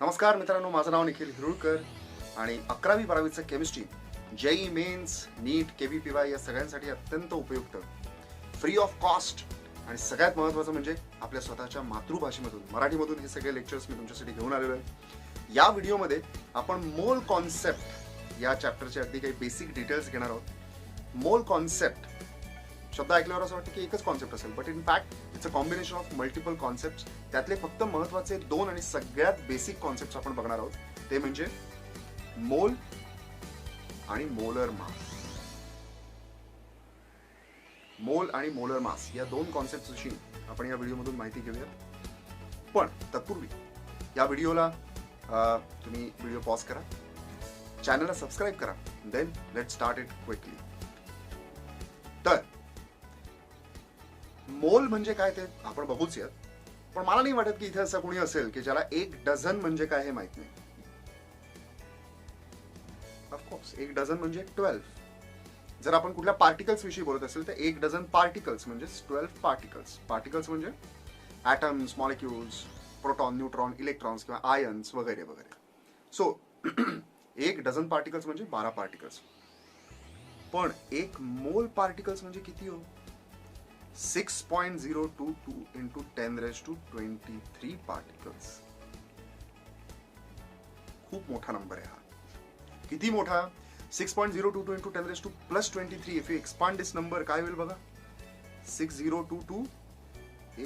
नमस्कार मित्रांनो, माझं नाव निखिल हिरुळकर आणि 11वी-12वीचं केमिस्ट्री जेई मेन्स, नीट, केव्हीपीवाय या सगळ्यांसाठी अत्यंत उपयुक्त, फ्री ऑफ कॉस्ट आणि सगळ्यात महत्त्वाचं म्हणजे आपल्या स्वतःच्या मातृभाषेमधून मराठीमधून हे सगळे लेक्चर्स मी तुमच्यासाठी घेऊन आलेलो आहे. या व्हिडिओमध्ये आपण मोल कॉन्सेप्ट या चॅप्टरचे अगदी काही बेसिक डिटेल्स घेणार आहोत. मोल कॉन्सेप्ट शब्द ऐकल्यावर असं वाटतं की एकच कॉन्सेप्ट असेल, but in fact it's a combination of multiple concept. त्यातले फक्त महत्त्वाचे 2 आणि सगळ्यात बेसिक कॉन्सेप्ट आपण बघणार आहोत. ते म्हणजे मोल आणि मोलर मास. मोल आणि मोलर मास या 2 कॉन्सेप्टची आपण या व्हिडिओमधून माहिती घेऊयात. पण तत्पूर्वी या व्हिडिओला तुम्ही व्हिडिओ पॉज करा, चॅनलला सबस्क्राईब करा, then let start it quickly. तर मोल म्हणजे काय ते आपण बघूच यात. पण मला नाही वाटत की इथे असं कोणी असेल की ज्याला 1 डझन म्हणजे काय हे माहित नाही. ऑफकोर्स 1 डझन म्हणजे 12. जर आपण कुठल्या पार्टिकल्स विषयी बोलत असेल तर 1 डझन पार्टिकल्स म्हणजे 12 पार्टिकल्स. पार्टिकल्स म्हणजे atoms, molecules, proton, neutron, electrons किंवा आयन्स वगैरे वगैरे. सो 1 डझन पार्टिकल्स म्हणजे 12 पार्टिकल्स. पण 1 मोल पार्टिकल्स म्हणजे किती हो? 6.022 into 10⁻23 पार्टिकल्स. खूप मोठा नंबर आहे हा. किती मोठा? 6.022 into 10⁻+23. If you expand this number काय होईल बघा. 6022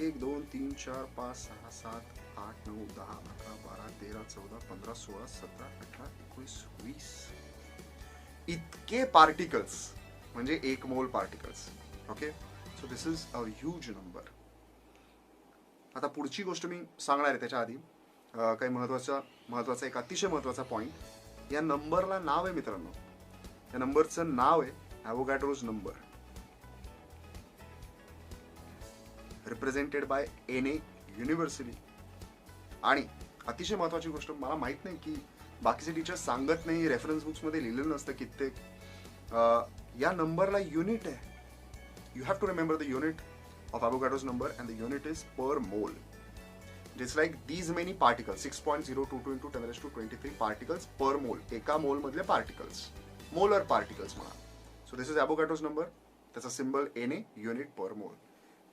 1 2 3 4 5 6 7 8 9 10 11 12 13 14 15 16 17 18 19 20 इतके पार्टिकल्स म्हणजे 1 mole particles. Okay, so this is a huge number. आता पुढची गोष्ट मी सांगणार आहे त्याच्या आधी काही महत्वाचा एक अतिशय महत्वाचा पॉइंट. या नंबरला नाव आहे मित्रांनो. या नंबरचं नाव आहे Avogadro's number, represented by NA university. आणि अतिशय महत्वाची गोष्ट, मला माहित नाही की बाकीचे टीचर्स सांगत नाही, रेफरन्स बुक्स मध्ये लिहिलेलं नसतं कित्येक. या नंबरला युनिट आहे. You have to remember the unit of Avogadro's number, and the unit is per mole. It's like these many particles, 6.022 into 10⁻23 particles per mole. एका मोल मधले पार्टिकल्स, मोलर पार्टिकल्स म्हणा. So this is Avogadro's number. त्याचा symbol NA, unit पर मोल.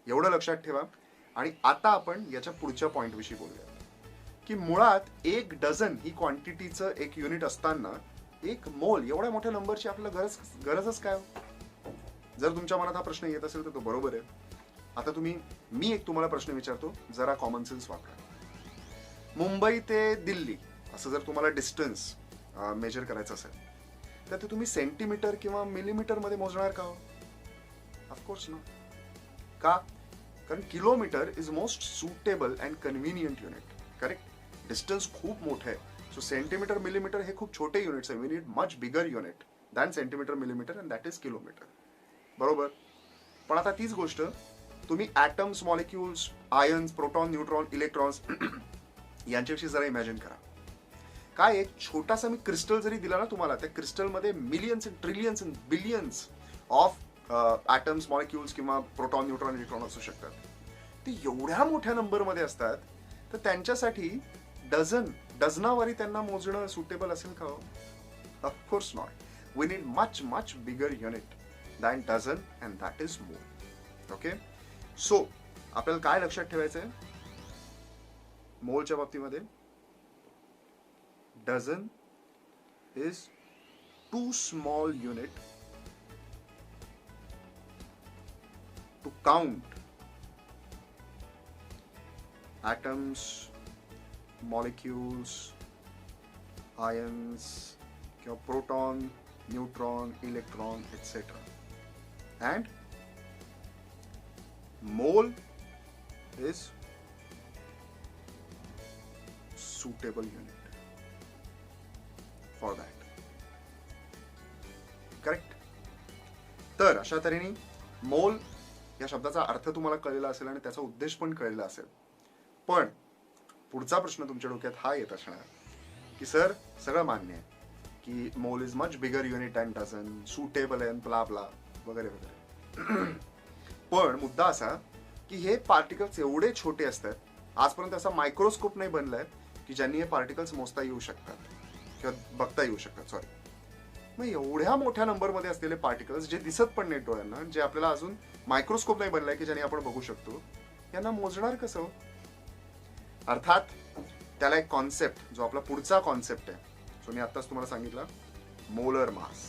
एवढं लक्षात ठेवा. आणि आता आपण याच्या पुढच्या पॉइंट विषयी बोलूया की मुळात 1 डझन ही क्वांटिटीचं एक युनिट असताना 1 मोल एवढ्या मोठ्या नंबरची आपल्याला गरजच काय? जर तुमच्या मनात हा प्रश्न येत असेल तर तो बरोबर आहे. आता मी एक तुम्हाला प्रश्न विचारतो, जरा कॉमन सेन्स वापरा. मुंबई ते दिल्ली असं जर तुम्हाला डिस्टन्स मेजर करायचं असेल तर ते तुम्ही सेंटीमीटर किंवा मिलीमीटर मध्ये मोजणार का? ऑफकोर्स ना. का? कारण kilometre is most suitable and convenient unit. Correct. Distance खूप मोठं आहे. सो सेंटीमीटर, मिलीमीटर हे खूप छोटे युनिट्स आहे. We need much bigger unit than centimetre, millimetre, and that is kilometre. बरोबर. पण आता तीच गोष्ट तुम्ही atoms, molecules, ions, proton, neutron, electrons यांच्याविषयी जरा इमॅजिन करा. काय एक छोटासा मी क्रिस्टल जरी दिला ना तुम्हाला, त्या क्रिस्टलमध्ये millions and trillions and billions of atoms, molecules किंवा प्रोटॉन, न्यूट्रॉन, इलेक्ट्रॉन असू शकतात. ते एवढ्या मोठ्या नंबरमध्ये असतात तर त्यांच्यासाठी डझनावारी त्यांना मोजणं सुटेबल असेल का? Of course not. We need much much bigger unit than dozen, and that is mole. Okay, so आपल्याला काय लक्षात ठेवायचं आहे मोलच्या बाबतीमध्ये? Dozen is too small unit to count atoms, molecules, ions, proton, neutron, electron, etc. And mole is suitable unit for that. Correct? तर अशा तऱ्हेने मोल या शब्दाचा अर्थ तुम्हाला कळलेला असेल आणि त्याचा उद्देश पण कळलेला असेल. पण पुढचा प्रश्न तुमच्या डोक्यात हा येत असणार की सर सगळं मान्य आहे की mole is much bigger unit and dozen, suitable and blah blah वगैरे वगैरे. पण मुद्दा असा की हे पार्टिकल्स एवढे छोटे असतात, आजपर्यंत असा मायक्रोस्कोप नाही बनलाय की ज्यांनी हे पार्टिकल्स मोजता येऊ शकतात किंवा बघता येऊ शकतात. सॉरी, मग एवढ्या मोठ्या नंबरमध्ये असलेले पार्टिकल्स जे दिसत पण नाही डोळ्यांना, जे आपल्याला अजून मायक्रोस्कोप नाही बनलाय की ज्याने आपण बघू शकतो, यांना मोजणार कसं? अर्थात त्याला एक कॉन्सेप्ट, जो आपला पुढचा कॉन्सेप्ट आहे, जो मी आत्ताच तुम्हाला सांगितला, मोलर मास,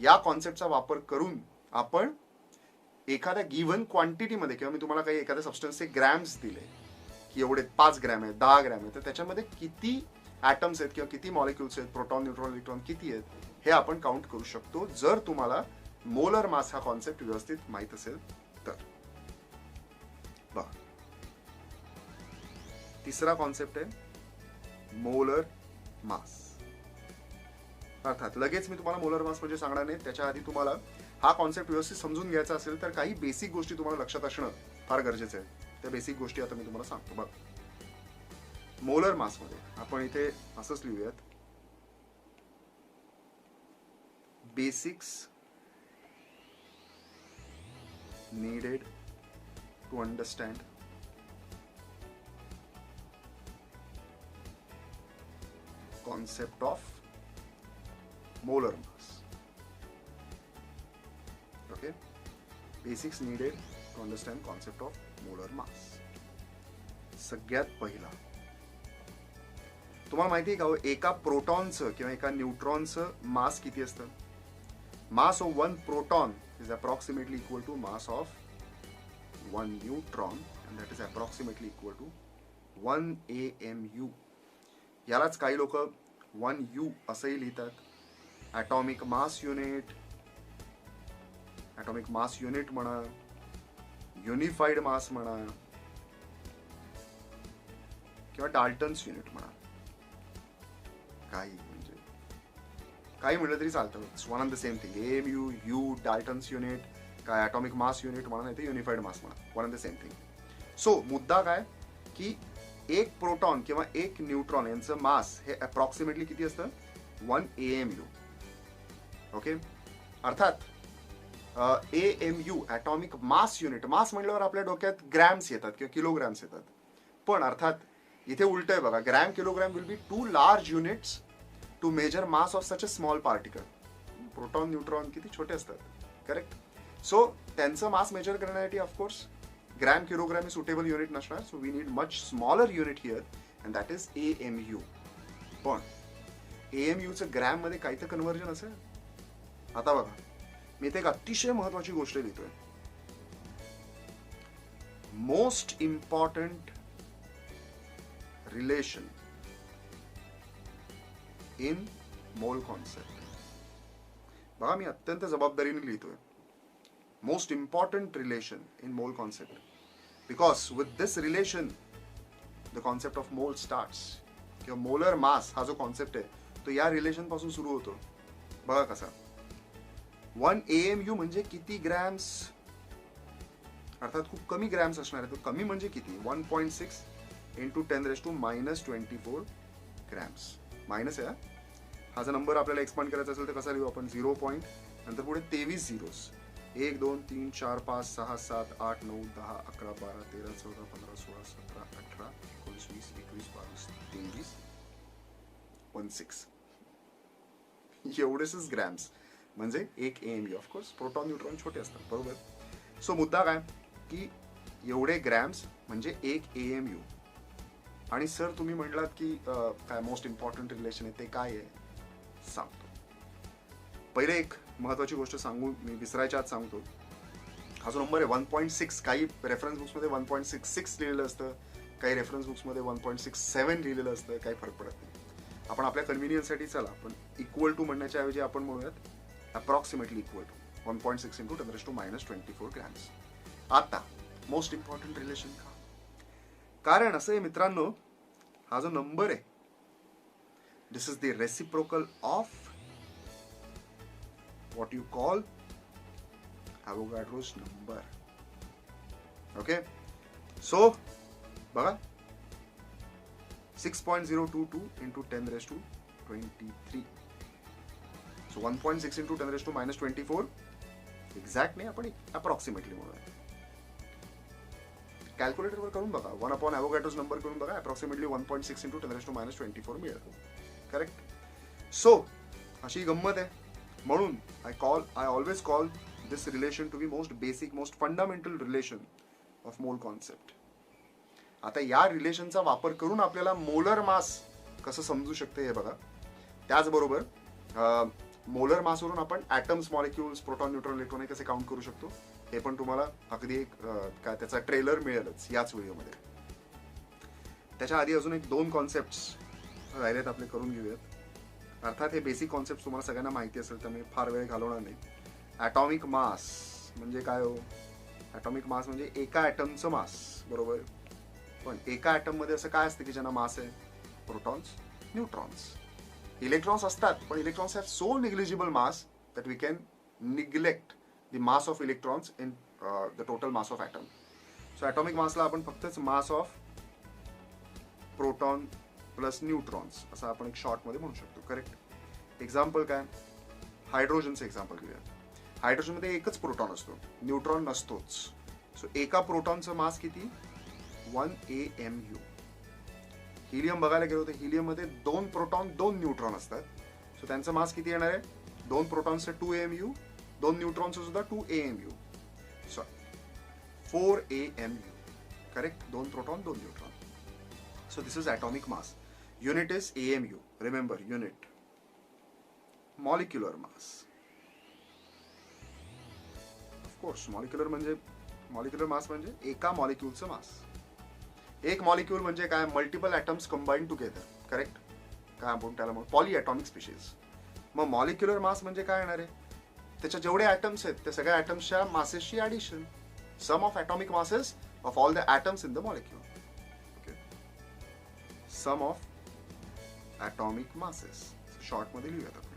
या कॉन्सेप्टचा वापर करून आपण एखाद्या गिव्हन क्वांटिटीमध्ये, किंवा मी तुम्हाला काही एखाद्या सबस्टन्सचे ग्रॅम्स दिले की एवढे 5 ग्रॅम आहेत, 10 ग्रॅम आहेत, तर त्याच्यामध्ये किती ॲटम्स आहेत किंवा किती मॉलिक्युल्स आहेत, प्रोटॉन, न्यूट्रॉन, इलेक्ट्रॉन किती आहेत, हे आपण काउंट करू शकतो, जर तुम्हाला मोलर मास हा कॉन्सेप्ट व्यवस्थित माहित असेल तर. बघा, तिसरा कॉन्सेप्ट आहे मोलर मास. अर्थात लगेच मी तुम्हाला मोलर मास म्हणजे सांगणार नाही, त्याच्या आधी तुम्हाला हा कॉन्सेप्ट व्यवस्थित समजून घ्यायचा असेल तर काही बेसिक गोष्टी तुम्हाला लक्षात असणं फार गरजेचं आहे. त्या बेसिक गोष्टी आता मी तुम्हाला सांगतो. बघ, मोलर मास मध्ये आपण इथे असंच लिहूयात, basics needed to understand concept of molar mass. Okay, basics needed to understand concept of molar mass. सगळ्यात पहिला, तुम्हाला माहिती आहे का, एका प्रोटॉनचं किंवा एका न्यूट्रॉनचं मास किती असतं? Mass of one proton is approximately equal to mass of one neutron, and that is approximately equal to 1 AMU. यालाच काही लोक 1U असंही लिहितात. Atomic mass unit, atomic mass unit म्हणा, युनिफाईड मास म्हणा, किंवा डाल्टन्स युनिट म्हणा, काही काही म्हटलं तरी चालतं. It's one on the same thing. AMU, you, Dalton's unit, काय ॲटॉमिक मास युनिट म्हणा, नाही ते युनिफाईड मास म्हणा, one on the same thing. So मुद्दा काय की एक प्रोटॉन किंवा एक न्यूट्रॉन यांचं मास हे अप्रॉक्सिमेटली किती असतं? 1 AMU. ओके, अर्थात AMU ॲटॉमिक मास युनिट, मास म्हटल्यावर आपल्या डोक्यात ग्रॅम्स येतात किंवा किलोग्रॅम्स येतात, पण अर्थात इथे उलट आहे बघा. Gram, kilogram will be too large units to measure mass of such a small particle. Proton, neutron किती छोटे असतात, करेक्ट? सो त्यांचं मास मेजर करण्यासाठी ऑफकोर्स ग्रॅम, किलोग्रॅम हे सुटेबल युनिट नसणार. So we need much smaller unit here, and that is AMU. पण AMUचं gram मध्ये काही तर कन्व्हर्जन असेल. आता बघा, मी इथे एक अतिशय महत्वाची गोष्ट लिहितोय. Most important relation in mole concept. बघा, मी अत्यंत जबाबदारीने लिहितोय most important relation in mole concept, because with this relation the concept of mole starts. किंवा मोलर मास हा जो कॉन्सेप्ट आहे तो या रिलेशन पासून सुरू होतो. बघा कसा, 1 AMU म्हणजे किती ग्रॅम्स, अर्थात खूप कमी ग्रॅम्स असणार आहे. तो कमी म्हणजे किती? 1.6 इंटू 10⁻²4 ग्रॅम्स. मायनस आहे हा जर नंबर आपल्याला एक्सपांड करायचा असेल तर कसा लिहू आपण? 0 पॉईंट नंतर पुढे 23 झिरोज. 1 2 3 4 5 6 7 8 9 10 11 12 13 14 15 16 17 18 19 20 21 22 23 16 एवढेच ग्रॅम्स म्हणजे 1 AMU. ऑफकोर्स प्रोटॉन, न्यूट्रॉन छोटे असतात, बरोबर. सो मुद्दा काय की एवढे ग्रॅम्स म्हणजे 1 AMU. आणि सर तुम्ही म्हटलात की काय मोस्ट इम्पॉर्टंट रिलेशन आहे, ते काय आहे सांगतो. पहिले एक महत्वाची गोष्ट सांगू, मी विसरायच्या आत सांगतो. हा जो नंबर आहे 1.6, काही रेफरन्स बुक्समध्ये 1.66 लिहिलेलं असतं, काही रेफरन्स बुक्समध्ये 1.67 लिहिलेलं असतं, काही फरक पडत नाही. आपण आपल्या कन्व्हिनियन्ससाठी चला आपण इक्वल टू म्हणण्याच्या ऐवजी आपण म्हणूयात approximately equal to 1.6 into 10⁻²4 grams. आता मोस्ट इम्पॉर्टंट रिलेशन का? कारण असं आहे मित्रांनो, हा जो नंबर आहे this is the reciprocal of what you call Avogadro's number. Okay, so बघा 6.022 इंटू 10⁻23. सो 1.6 इंटू 10⁻²4 एक्झॅक्ट नाही, आपण अप्रॉक्सिमेटली म्हणूया. कॅल्क्युलेटरवर करून बघा, 1/ॲव्होगॅड्रोज नंबर करून बघा, अप्रॉक्सिमेटली 1.6 × 10⁻24 मिळेल. करेक्ट. सो अशी गंमत आहे. म्हणून I always call this relation to be most basic, most fundamental relation of mole concept. आता या रिलेशनचा वापर करून आपल्याला मोलर मास कसं समजू शकते हे बघा. त्याचबरोबर मोलर मासवरून आपण atoms, molecules, proton, neutron, electron कसे काउंट करू शकतो हे पण तुम्हाला अगदी एक काय त्याचा ट्रेलर मिळेलच याच व्हिडिओमध्ये. त्याच्या आधी अजून 2 कॉन्सेप्ट्स राहिलेत आपले, करून घेऊयात. अर्थात हे बेसिक कॉन्सेप्ट तुम्हाला सगळ्यांना माहिती असेल तर मी फार वेळ घालवणार नाही. ॲटॉमिक मास म्हणजे काय हो? ॲटॉमिक मास म्हणजे एका ॲटमचं मास, बरोबर. पण एका ॲटममध्ये असं काय असतं की ज्यांना मास आहे? Protons, neutrons. इलेक्ट्रॉन्स असतात, पण electrons have so negligible mass that we can neglect the mass of electrons in the total mass of atom. So atomic मासला आपण फक्तच mass of proton plus neutrons असं आपण एक शॉर्टमध्ये म्हणू शकतो. करेक्ट. एक्झाम्पल काय? हायड्रोजनचं एक्झाम्पल घेऊया. हायड्रोजनमध्ये एकच प्रोटॉन असतो, न्यूट्रॉन नसतोच. सो एका प्रोटॉनचं मास किती? 1 AMU. हिलियम बघायला गेलो तर हिलियममध्ये 2 प्रोटॉन 2 न्यूट्रॉन असतात. सो त्यांचं मास किती येणार आहे? 2 प्रोटॉनचं 2 AMU, 2 न्यूट्रॉनचं सुद्धा 2 AMU. So 4 AMU. Correct. 2 proton 2 neutron. So this is atomic mass. Unit is AMU. Remember, unit. Molecular mass, of course molecular mass म्हणजे एका मॉलिक्युलचं मास. एक मॉलिक्यूल म्हणजे काय? Multiple atoms combine together. Correct. काय आपण त्याला मग पॉलीॲटॉमिक स्पीशीज. मग मॉलिक्युलर मास म्हणजे काय येणार आहे? त्याच्या जेवढे ॲटम्स आहेत त्या सगळ्या ॲटम्सच्या मासेसची addition, sum of atomic masses of all the atoms in the molecule. Okay. Sum of atomic masses शॉर्टमध्ये लिहूयात आपण.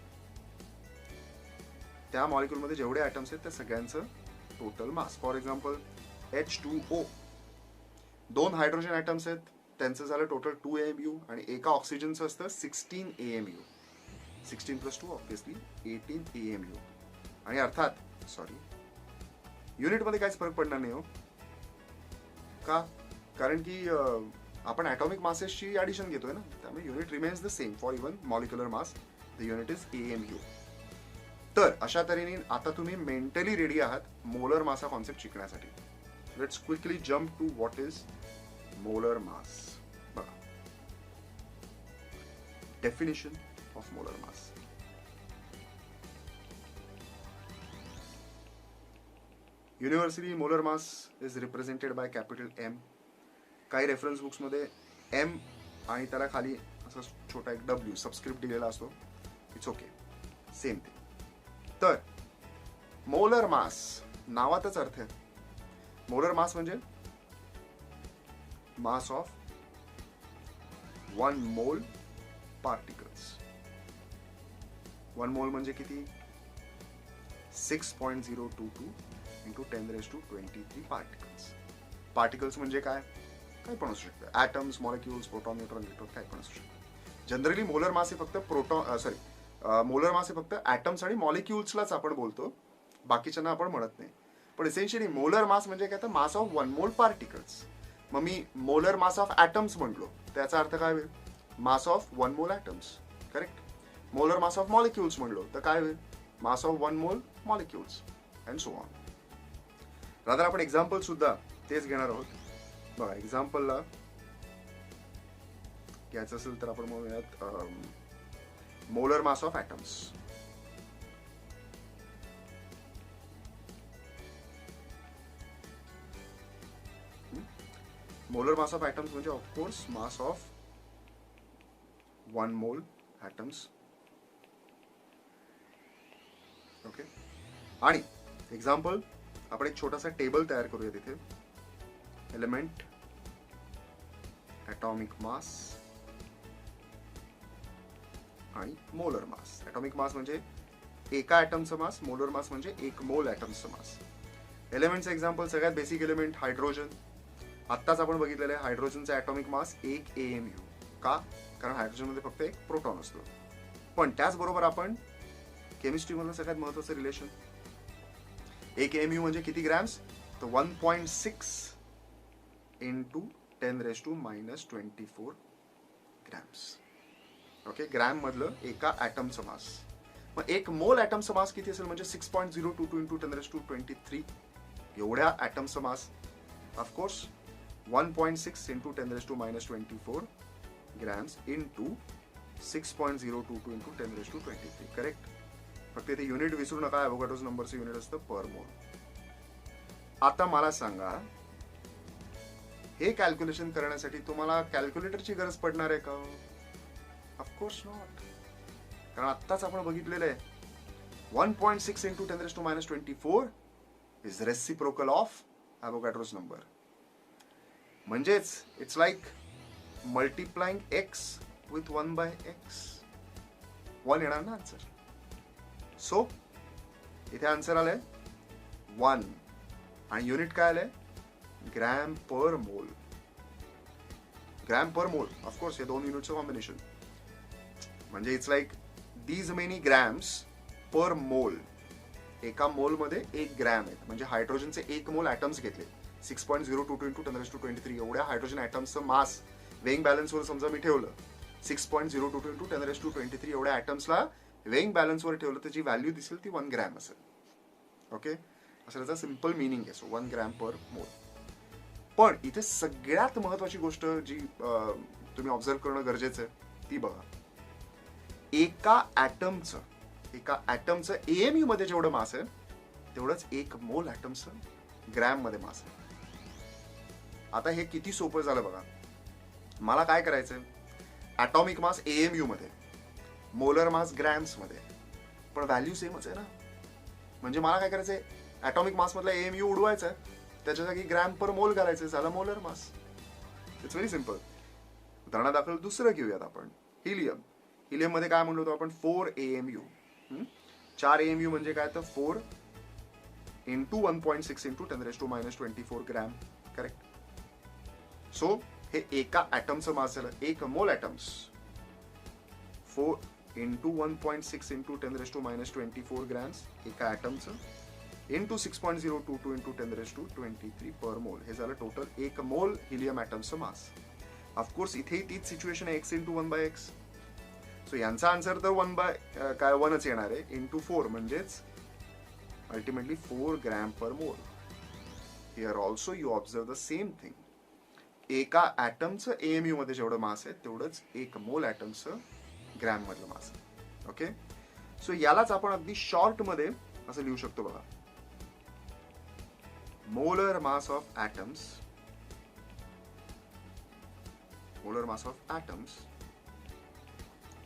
त्या मॉलिक्यूलमध्ये जेवढे ॲटम्स आहेत त्या सगळ्यांचं total mass. For example H2O. 2 hydrogen atoms आहेत, त्यांचं झालं टोटल 2 AMU आणि एका ऑक्सिजनचं असतं 16 AMU. 16 + 2 obviously 18 AMU. आणि अर्थात युनिटमध्ये काहीच फरक पडणार नाही हो. का? कारण की आपण ॲटॉमिक मासेसची ॲडिशन घेतोय ना, त्यामुळे unit remains the same for even molecular mass. The unit is AMU. तर अशा तऱ्हेने आता तुम्ही मेंटली रेडी आहात मोलर मास हा कॉन्सेप्ट शिकण्यासाठी. Let's quickly jump to what is molar mass. बघा, definition of molar mass. Universally molar mass is represented by capital M. काही रेफरन्स बुक्समध्ये M आणि त्याला खाली असा छोटा एक W सबस्क्रिप्ट दिलेला असतो. It's okay, same thing. तर मोलर मास नावातच अर्थ आहे. मोलर मास म्हणजे मास ऑफ 1 मोल पार्टिकल्स. 1 मोल म्हणजे किती? 6.022 × 10⁻23 पार्टिकल्स. पार्टिकल्स म्हणजे काय? काय पण असू शकतं. Atoms, molecules, proton, neutron, electron काय पण असू शकतं. जनरली मोलर मास हे फक्त मोलर मास हे फक्त ॲटम्स आणि मॉलिक्युल्सलाच आपण बोलतो, बाकीच्यांना आपण म्हणत नाही. पण एसेन्शियली मोलर मास म्हणजे काय? तर मास ऑफ 1 मोल पार्टिकल्स. मग मी मोलर मास ऑफ ॲटम्स म्हणलो त्याचा अर्थ काय होईल? Mass of 1 mole atoms. Correct. Molar mass of molecules म्हणलो तर काय होईल? Mass of 1 mole molecules and so on. Rather आपण एक्झाम्पल सुद्धा तेच घेणार आहोत. बघा, एक्झाम्पलला घ्यायचं असेल तर आपण म्हणूयात molar mass of atoms. Molar mass of atoms म्हणजे of course mass of 1 mole atoms. Okay. आणि एक्झाम्पल आपण एक छोटासा टेबल तयार करूया तिथे. एलिमेंट, ॲटॉमिक मास आणि मोलर मास. ॲटॉमिक मास म्हणजे एका ॲटमचं मास, मोलर मास म्हणजे 1 मोल ॲटमचं मास. एलिमेंटचं एक्झाम्पल सगळ्यात बेसिक एलिमेंट हायड्रोजन. आत्ताच आपण बघितलेलं आहे हायड्रोजनचा ॲटॉमिक मास 1 AMU. का? कारण हायड्रोजनमध्ये फक्त एक प्रोटॉन असतो. पण त्याचबरोबर आपण केमिस्ट्रीमधलं सगळ्यात महत्त्वाचं रिलेशन, 1 AMU म्हणजे किती ग्रॅम्स? तर 1.6 इंटू 10⁻⁻24 ग्रॅम्स. ओके, ग्रॅम मधलं एका ॲटमचं मास. मग एक मोल ॲटमचं मास किती असेल म्हणजे 6.022 इंटू 10⁻23 एवढ्या ॲटमचं mass. Of course 1.6 into 10⁻⁻24 grams into 6.022 into 10⁻23. Correct. फक्त इथे युनिट विसरू नका, ॲव्होगाड्रोज नंबरचं युनिट असतं पर मोल. आता मला सांगा, हे कॅल्क्युलेशन करण्यासाठी तुम्हाला कॅल्क्युलेटरची गरज पडणार आहे का? Of course not. कारण आत्ताच आपण बघितलेलं आहे 1.6 into 10⁻⁻24 is reciprocal of Avogadro's number. म्हणजेच it's like multiplying x with 1/x. 1 येणार ना आन्सर. सो इथे आन्सर आलंय 1 आणि युनिट काय आलंय? ग्रॅम पर मोल. ग्रॅम पर मोल. ऑफकोर्स हे दोन युनिटचं कॉम्बिनेशन. म्हणजे it's like these many grams per mole. एका मोल मध्ये 1 ग्रॅम आहेत. म्हणजे हायड्रोजनचे 1 मोल ॲटम्स घेतले. 6.022 इंटू 10⁻23 एवढ्या हायड्रोजन ॲटम्सचं मास वेइंग बॅलन्सवर समजा मी ठेवलं. 6.022 इंटू 10⁻23 एवढ्या ॲटम्सला वेइंग बॅलन्सवर ठेवलं तर जी व्हॅल्यू दिसेल ती 1 ग्रॅम असेल. ओके, असं त्याचा सिम्पल मिनिंग आहे. सो 1 ग्रॅम पर मोल. पण इथे सगळ्यात महत्वाची गोष्ट जी तुम्ही ऑब्झर्व करणं गरजेचं आहे ती बघा. एका ॲटमचं एएमयू मध्ये जेवढं मास आहे तेवढंच 1 मोल ॲटमचं ग्रॅम मध्ये मास आहे. आता हे किती सोपं झालं बघा. मला काय करायचंय? ॲटॉमिक मास एएमयू मध्ये, मोलर मास ग्रॅम्स मध्ये, पण व्हॅल्यू सेमच आहे ना. म्हणजे मला काय करायचंय? ॲटॉमिक मास मधला एएमयू उडवायचा आहे, त्याच्या जागी ग्रॅम पर मोल घालायचं, झालं molar mass. It's very simple. उदाहरणादाखल दुसरं घेऊयात आपण, हिलियम. हिलियम मध्ये काय म्हणलो होतो आपण? 4 AMU. 4 AMU म्हणजे काय? तर 4 into 1.6 into 10⁻⁻24 gram. Correct. So हे एका ॲटमचं मास झालं, 1 mole atoms. 4 into 1.6 into 10⁻⁻24 grams एका ॲटमचं इंटू 6.022 इंटू 10⁻23 पर मोल. हे झालं टोटल 1 मोल हिलियम ॲटमचं मास. ऑफकोर्स इथेही तीच सिच्युएशन आहे, x इंटू 1/x. सो यांचा आन्सर तर 1च येणार आहे इंटू 4 म्हणजेच अल्टिमेटली 4 ग्रॅम पर मोल. Here also you observe the same thing. एका ॲटमचं एएमयू मध्ये जेवढं मास आहे तेवढंच 1 मोल ॲटमचं ग्रॅम मधलं मास आहे. ओके, सो यालाच आपण अगदी शॉर्ट मध्ये असं लिहू शकतो बघा. Molar mass of atoms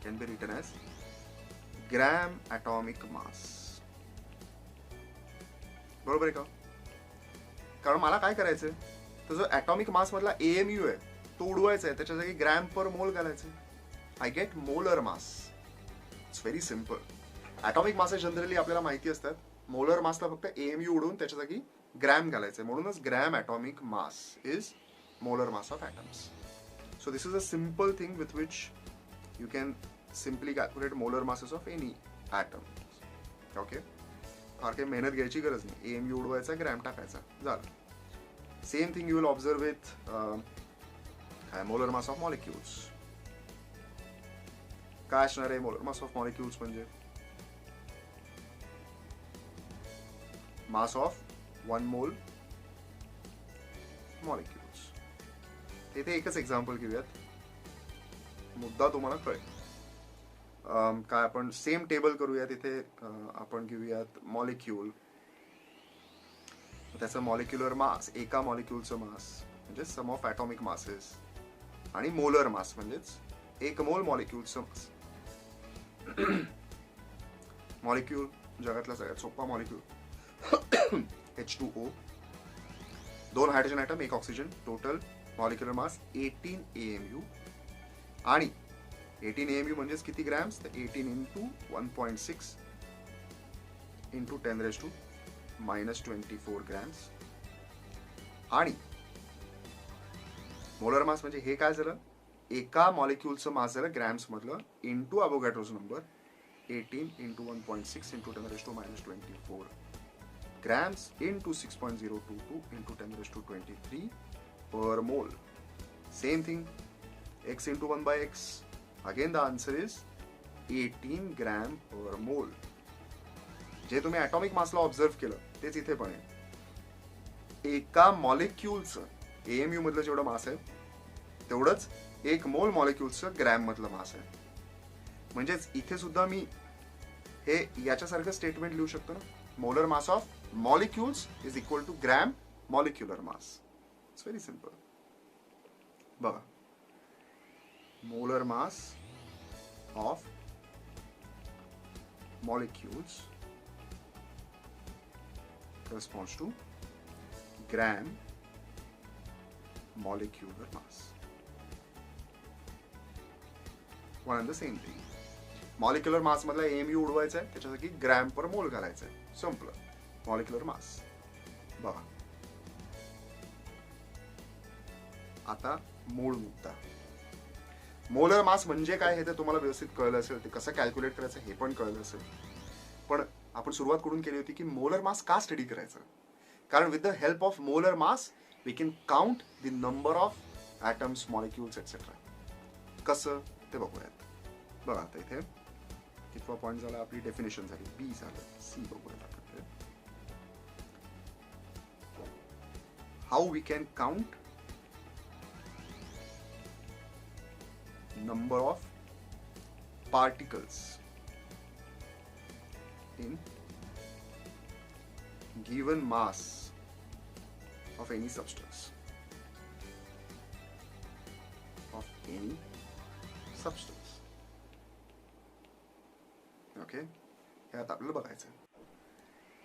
can be written as gram atomic mass. बरोबर आहे का? कारण मला काय करायचंय, तर जो ॲटॉमिक मास मधला एएमयू आहे तो उडवायचा आहे, त्याच्या जागी ग्रॅम पर मोल घालायचं. I get molar mass. It's very simple. Atomic mass generally आपल्याला माहिती असतात. मोलर मासला फक्त एएमयू उडवून त्याच्या जागी ग्रॅम घालायचं. म्हणूनच gram atomic mass is molar mass of atoms. So this is a simple thing with which you can simply calculate molar masses of any atom. Okay? फार काही मेहनत घ्यायची गरज नाही. एएमयू उडवायचा, ग्रॅम टाकायचा, झालं. Same thing you will observe with molar mass of molecules. काय असणार आहे मोलर मास ऑफ मॉलिक्युल्स? म्हणजे मास ऑफ 1 मोल मॉलिक्युल्स. इथे एकच एक्झाम्पल घेऊयात, मुद्दा तुम्हाला कळेल. काय आपण सेम टेबल करूयात. इथे आपण घेऊयात मॉलिक्यूल. त्याचं मॉलिक्युलर मास, एका मॉलिक्युलचं मास म्हणजे सम ऑफ ॲटॉमिक मासेस, आणि मोलर मास म्हणजेच 1 मोल मॉलिक्युलचं मास. मॉलिक्यूल जगातला सगळ्यात सोपा molecule H2O. 2 hydrogen atom, 1 oxygen. Total molecular mass 18 AMU. आणि 18 AMU म्हणजेच किती ग्रॅम्स? तर 18 इंटू 1.6 इंटू 10⁻⁻24 ग्रॅम्स. आणि मोलर मास म्हणजे हे काय झालं? एका मॉलिक्युलचं मास झालं ग्रॅम्स मधलं into Avogadro's number 18 into 1.6 into 10⁻⁻24 grams into 6.022 into 10⁻23 per mole. Same thing, x into 1 by x. Again the answer is 18 gram per mole. जे तुम्ही ॲटॉमिक मासला ऑब्झर्व केलं तेच इथे पण आहे. एका मॉलिक्युलचं AMU मधलं जेवढं मास आहे तेवढंच एक मोल मॉलिक्युलचं ग्रॅम मधलं मास आहे. म्हणजेच इथे सुद्धा मी हे याच्यासारखं स्टेटमेंट लिहू शकतो ना, molar mass of molecules is equal to gram molecular mass. It's very simple. बघा, molar mass of molecules corresponds to gram molecular mass. One and the same thing. Molecular mass मधला AMU उडवायचा आहे, त्याच्यासाठी gram per मोल घालायचं आहे. संपलं. Molecular mass. बघा, आता मूळ मुद्दा. मोलर मास म्हणजे काय हे तर तुम्हाला व्यवस्थित कळलं असेल, ते कसं कॅल्क्युलेट करायचं हे पण कळलं असेल. पण आपण सुरुवात करून केली होती की मोलर मास का स्टडी करायचं, कारण with the help of molar mass we can count the number of atoms, molecules et cetera. कसं ते बघूयात. बघा, आता इथे कितवा पॉईंट झाला, आपली डेफिनेशन झाली, बी झालं, सी बघूयात आपण. How we can count number of particles in given mass of any substance. Of any substance. Okay? हे आता आपल्याला बघायचं.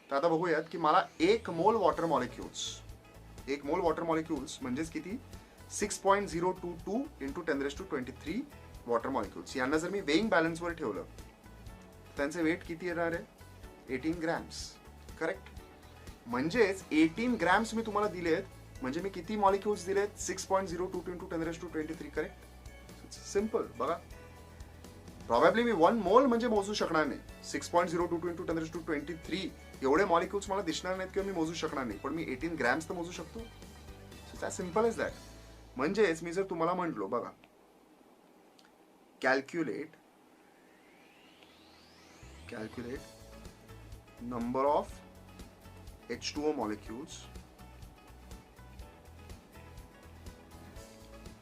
तर आता बघूयात की मला एक मोल वॉटर मॉलिक्युल्स म्हणजेच किती, 6.022 into 10⁻23 वॉटर मॉलिक्युल्स. यांना जर मी वेइंग बॅलन्सवर ठेवलं त्यांचे वेट किती येणार आहे, 18 ग्रॅम्स. करेक्ट. म्हणजेच 18 ग्रॅम्स मी तुम्हाला दिलेत, म्हणजे मी किती मॉलिक्युल्स दिलेत, 6.022 into 10⁻23. करेक्ट. सिम्पल. बघा, प्रॉबॅबली मी 1 मोल म्हणजे मोजू शकणार नाही. 6.022 into 10⁻23 एवढे मॉलिक्युल्स मला दिसणार नाहीत किंवा मी मोजू शकणार नाही, पण मी 18 ग्रॅम्स तर मोजू शकतो. So as simple as that. म्हणजेच मी जर तुम्हाला म्हटलो, बघा, calculate number of H2O molecules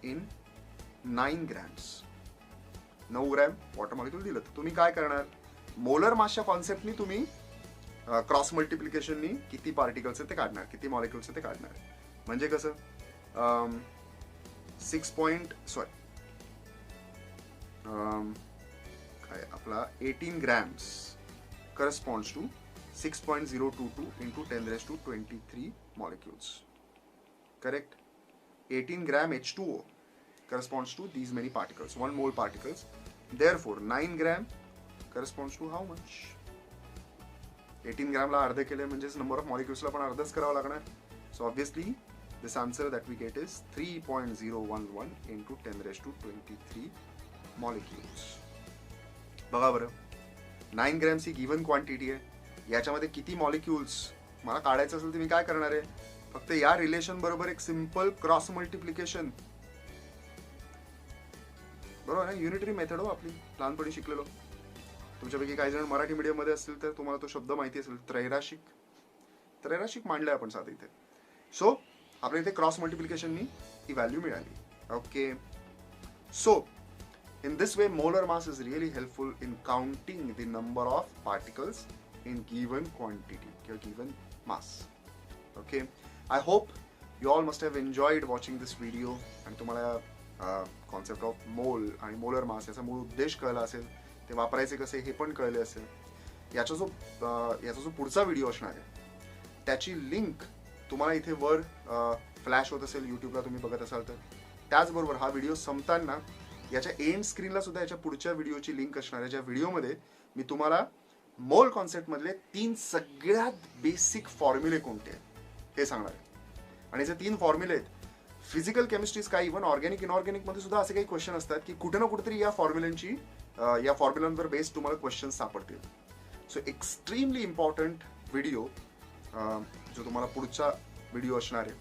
in 9 grams. 9 gram water molecule दिलं तर तुम्ही काय करणार, मोलर मासच्या कॉन्सेप्टनी तुम्ही क्रॉस मल्टिप्लिकेशननी किती पार्टिकल्स आहेत ते काढणार, किती मॉलिक्युल्स आहेत ते काढणार. म्हणजे कसं, 18 grams corresponds to 6.022 into 10⁻23 molecules. Correct? 18 gram H2O corresponds to these many particles, 1 mole particles. Therefore, 9 gram corresponds to how much? 18 gram ला अर्धे केले म्हणजेच नंबर ऑफ मॉलिक्युल्स ला पण अर्धच करावं लागणार. So obviously, this answer that we get is 3.011 into 10⁻23 molecules. बघा बरं, 9 ग्रॅम्स ही गिव्हन क्वांटिटी आहे. याच्यामध्ये किती मॉलिक्युल्स मला काढायचं असेल तर मी काय करणार आहे, फक्त या रिलेशन बरोबर एक सिंपल क्रॉस मल्टिप्लिकेशन. बरोबर ना, युनिटरी मेथड हो आपली, लहानपणी शिकलेलो. तुमच्यापैकी काही जण मराठी मीडियम मध्ये असतील तर तुम्हाला तो शब्द माहिती असेल, त्रैराशिक मांडलाय आपण साधं इथे. सो आपल्या इथे क्रॉस मल्टिप्लिकेशननी ही व्हॅल्यू मिळाली. Okay. So in this way, molar mass is really helpful in counting the number of particles in given quantity or given mass. Okay, I hope you all must have enjoyed watching this video and तुम्हाला concept of mole आणि molar mass याचा मूळ उद्देश कळला असेल, ते वापरायचे कसे हे पण कळले असेल. याचा जो पुढचा व्हिडिओ असणार आहे त्याची लिंक तुम्हाला इथे वर फ्लॅश होत असेल, युट्यूबला तुम्ही बघत असाल तर. त्याचबरोबर हा व्हिडिओ संपताना याच्या एंड स्क्रीनला सुद्धा याच्या पुढच्या व्हिडिओची लिंक असणार आहे, ज्या व्हिडिओमध्ये मी तुम्हाला मोल कॉन्सेप्ट मधले 3 सगळ्यात बेसिक फॉर्म्युले कोणते आहेत हे सांगणार आहे. आणि जे 3 फॉर्म्युले आहेत, फिजिकल केमिस्ट्रीज काय, इव्हन ऑर्गॅनिक इनऑर्गॅनिक मध्ये सुद्धा असे काही क्वेश्चन असतात की कुठे ना कुठेतरी या फॉर्म्युलांवर बेस्ड तुम्हाला क्वेश्चन सापडतील. सो एक्स्ट्रीमली इम्पॉर्टंट व्हिडिओ जो तुम्हाला पुढचा व्हिडिओ असणार आहे.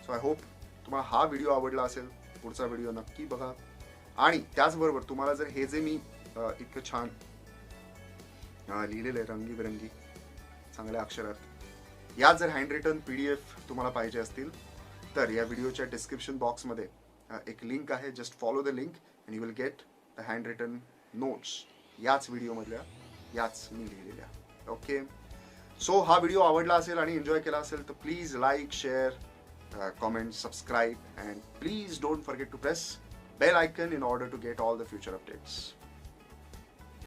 सो आय होप तुम्हाला हा व्हिडिओ आवडला असेल पुढचा व्हिडिओ नक्की बघा. आणि त्याचबरोबर तुम्हाला जर हे जे मी इतकं छान लिहिलेलं आहे रंगीबिरंगी चांगल्या अक्षरात, या जर हँड रिटन PDF तुम्हाला पाहिजे असतील तर या व्हिडिओच्या डिस्क्रिप्शन बॉक्समध्ये एक लिंक आहे. Just follow the link and you will get the handwritten notes याच व्हिडिओमधल्या, याच मी लिहिलेल्या. ओके, सो हा व्हिडिओ आवडला असेल आणि एन्जॉय केला असेल तर please like, share, comment, subscribe and please don't forget to press bell icon in order to get all the future updates.